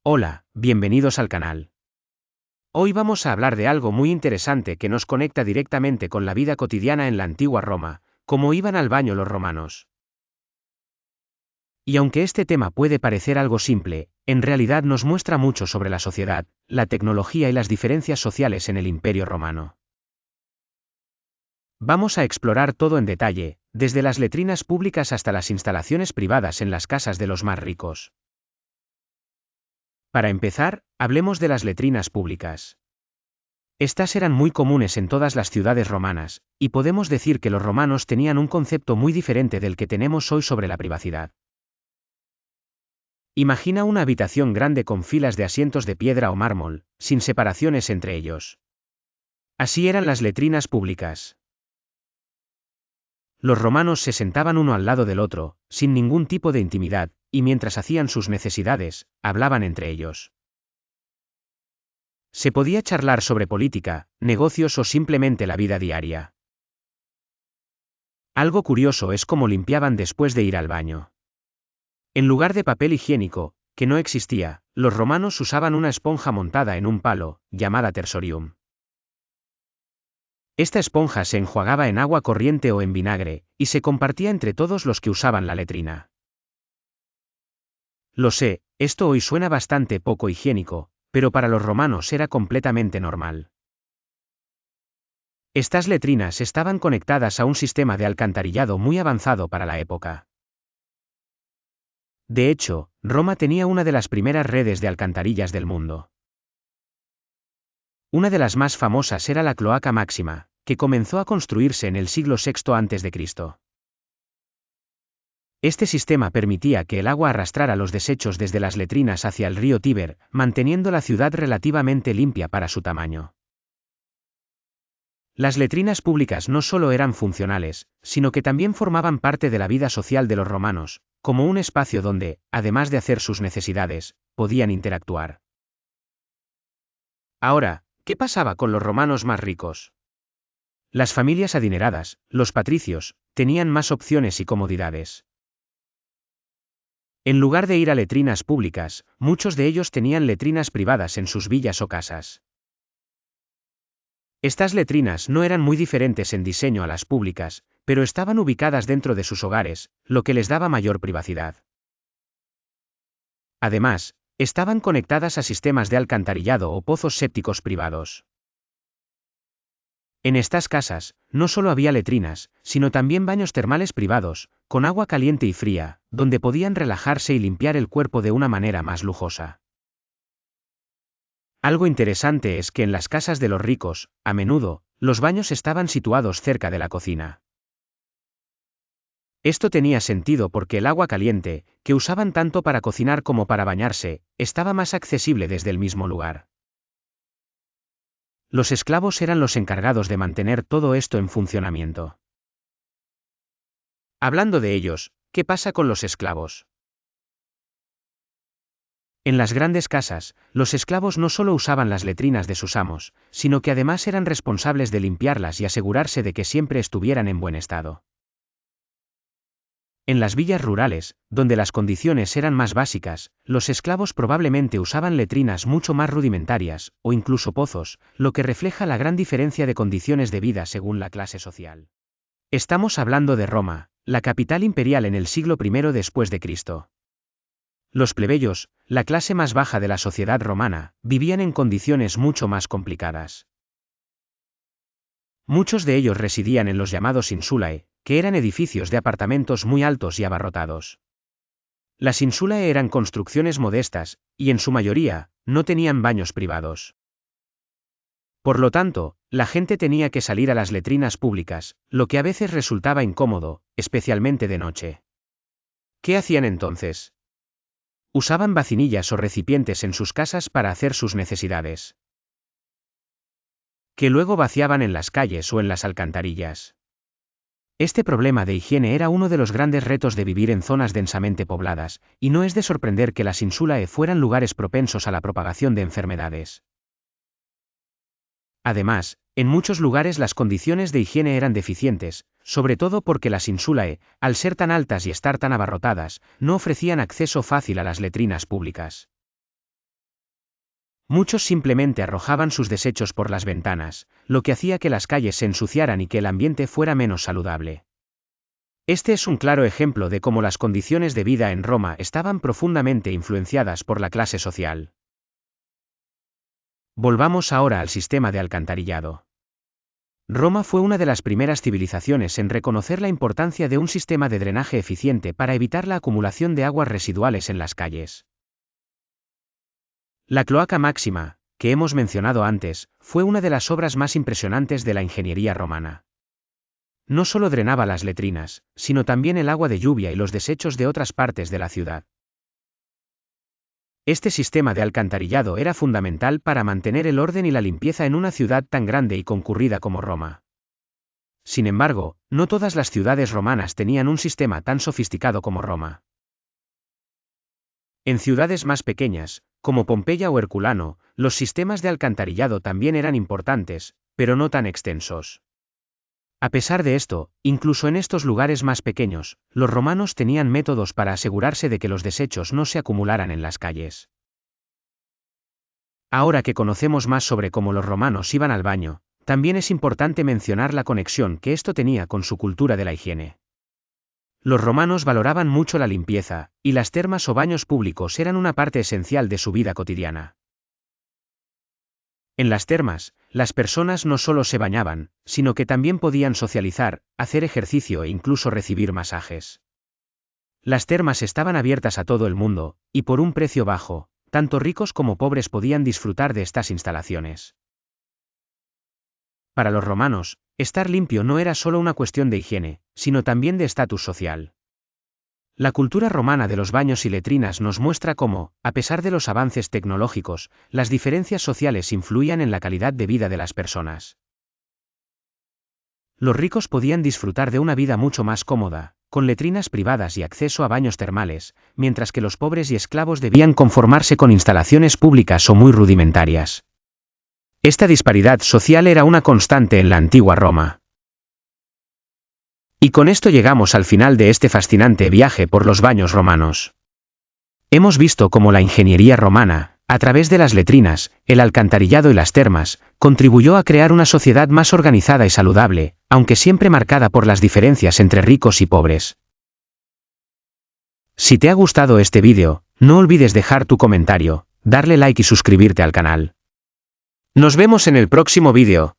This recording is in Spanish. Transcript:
Hola, bienvenidos al canal. Hoy vamos a hablar de algo muy interesante que nos conecta directamente con la vida cotidiana en la antigua Roma, cómo iban al baño los romanos. Y aunque este tema puede parecer algo simple, en realidad nos muestra mucho sobre la sociedad, la tecnología y las diferencias sociales en el Imperio Romano. Vamos a explorar todo en detalle, desde las letrinas públicas hasta las instalaciones privadas en las casas de los más ricos. Para empezar, hablemos de las letrinas públicas. Estas eran muy comunes en todas las ciudades romanas, y podemos decir que los romanos tenían un concepto muy diferente del que tenemos hoy sobre la privacidad. Imagina una habitación grande con filas de asientos de piedra o mármol, sin separaciones entre ellos. Así eran las letrinas públicas. Los romanos se sentaban uno al lado del otro, sin ningún tipo de intimidad, y mientras hacían sus necesidades, hablaban entre ellos. Se podía charlar sobre política, negocios o simplemente la vida diaria. Algo curioso es cómo limpiaban después de ir al baño. En lugar de papel higiénico, que no existía, los romanos usaban una esponja montada en un palo, llamada tersorium. Esta esponja se enjuagaba en agua corriente o en vinagre, y se compartía entre todos los que usaban la letrina. Lo sé, esto hoy suena bastante poco higiénico, pero para los romanos era completamente normal. Estas letrinas estaban conectadas a un sistema de alcantarillado muy avanzado para la época. De hecho, Roma tenía una de las primeras redes de alcantarillas del mundo. Una de las más famosas era la Cloaca Máxima, que comenzó a construirse en el siglo VI a.C. Este sistema permitía que el agua arrastrara los desechos desde las letrinas hacia el río Tíber, manteniendo la ciudad relativamente limpia para su tamaño. Las letrinas públicas no solo eran funcionales, sino que también formaban parte de la vida social de los romanos, como un espacio donde, además de hacer sus necesidades, podían interactuar. Ahora, ¿qué pasaba con los romanos más ricos? Las familias adineradas, los patricios, tenían más opciones y comodidades. En lugar de ir a letrinas públicas, muchos de ellos tenían letrinas privadas en sus villas o casas. Estas letrinas no eran muy diferentes en diseño a las públicas, pero estaban ubicadas dentro de sus hogares, lo que les daba mayor privacidad. Además, estaban conectadas a sistemas de alcantarillado o pozos sépticos privados. En estas casas, no solo había letrinas, sino también baños termales privados, con agua caliente y fría, donde podían relajarse y limpiar el cuerpo de una manera más lujosa. Algo interesante es que en las casas de los ricos, a menudo, los baños estaban situados cerca de la cocina. Esto tenía sentido porque el agua caliente, que usaban tanto para cocinar como para bañarse, estaba más accesible desde el mismo lugar. Los esclavos eran los encargados de mantener todo esto en funcionamiento. Hablando de ellos, ¿qué pasa con los esclavos? En las grandes casas, los esclavos no solo usaban las letrinas de sus amos, sino que además eran responsables de limpiarlas y asegurarse de que siempre estuvieran en buen estado. En las villas rurales, donde las condiciones eran más básicas, los esclavos probablemente usaban letrinas mucho más rudimentarias, o incluso pozos, lo que refleja la gran diferencia de condiciones de vida según la clase social. Estamos hablando de Roma, la capital imperial en el siglo I después de Cristo. Los plebeyos, la clase más baja de la sociedad romana, vivían en condiciones mucho más complicadas. Muchos de ellos residían en los llamados insulae, que eran edificios de apartamentos muy altos y abarrotados. Las insulae eran construcciones modestas, y en su mayoría, no tenían baños privados. Por lo tanto, la gente tenía que salir a las letrinas públicas, lo que a veces resultaba incómodo, especialmente de noche. ¿Qué hacían entonces? Usaban vacinillas o recipientes en sus casas para hacer sus necesidades, que luego vaciaban en las calles o en las alcantarillas. Este problema de higiene era uno de los grandes retos de vivir en zonas densamente pobladas, y no es de sorprender que las insulae fueran lugares propensos a la propagación de enfermedades. Además, en muchos lugares las condiciones de higiene eran deficientes, sobre todo porque las insulae, al ser tan altas y estar tan abarrotadas, no ofrecían acceso fácil a las letrinas públicas. Muchos simplemente arrojaban sus desechos por las ventanas, lo que hacía que las calles se ensuciaran y que el ambiente fuera menos saludable. Este es un claro ejemplo de cómo las condiciones de vida en Roma estaban profundamente influenciadas por la clase social. Volvamos ahora al sistema de alcantarillado. Roma fue una de las primeras civilizaciones en reconocer la importancia de un sistema de drenaje eficiente para evitar la acumulación de aguas residuales en las calles. La cloaca máxima, que hemos mencionado antes, fue una de las obras más impresionantes de la ingeniería romana. No solo drenaba las letrinas, sino también el agua de lluvia y los desechos de otras partes de la ciudad. Este sistema de alcantarillado era fundamental para mantener el orden y la limpieza en una ciudad tan grande y concurrida como Roma. Sin embargo, no todas las ciudades romanas tenían un sistema tan sofisticado como Roma. En ciudades más pequeñas, como Pompeya o Herculano, los sistemas de alcantarillado también eran importantes, pero no tan extensos. A pesar de esto, incluso en estos lugares más pequeños, los romanos tenían métodos para asegurarse de que los desechos no se acumularan en las calles. Ahora que conocemos más sobre cómo los romanos iban al baño, también es importante mencionar la conexión que esto tenía con su cultura de la higiene. Los romanos valoraban mucho la limpieza, y las termas o baños públicos eran una parte esencial de su vida cotidiana. En las termas, las personas no solo se bañaban, sino que también podían socializar, hacer ejercicio e incluso recibir masajes. Las termas estaban abiertas a todo el mundo, y por un precio bajo, tanto ricos como pobres podían disfrutar de estas instalaciones. Para los romanos, estar limpio no era solo una cuestión de higiene, sino también de estatus social. La cultura romana de los baños y letrinas nos muestra cómo, a pesar de los avances tecnológicos, las diferencias sociales influían en la calidad de vida de las personas. Los ricos podían disfrutar de una vida mucho más cómoda, con letrinas privadas y acceso a baños termales, mientras que los pobres y esclavos debían conformarse con instalaciones públicas o muy rudimentarias. Esta disparidad social era una constante en la antigua Roma. Y con esto llegamos al final de este fascinante viaje por los baños romanos. Hemos visto cómo la ingeniería romana, a través de las letrinas, el alcantarillado y las termas, contribuyó a crear una sociedad más organizada y saludable, aunque siempre marcada por las diferencias entre ricos y pobres. Si te ha gustado este vídeo, no olvides dejar tu comentario, darle like y suscribirte al canal. Nos vemos en el próximo vídeo.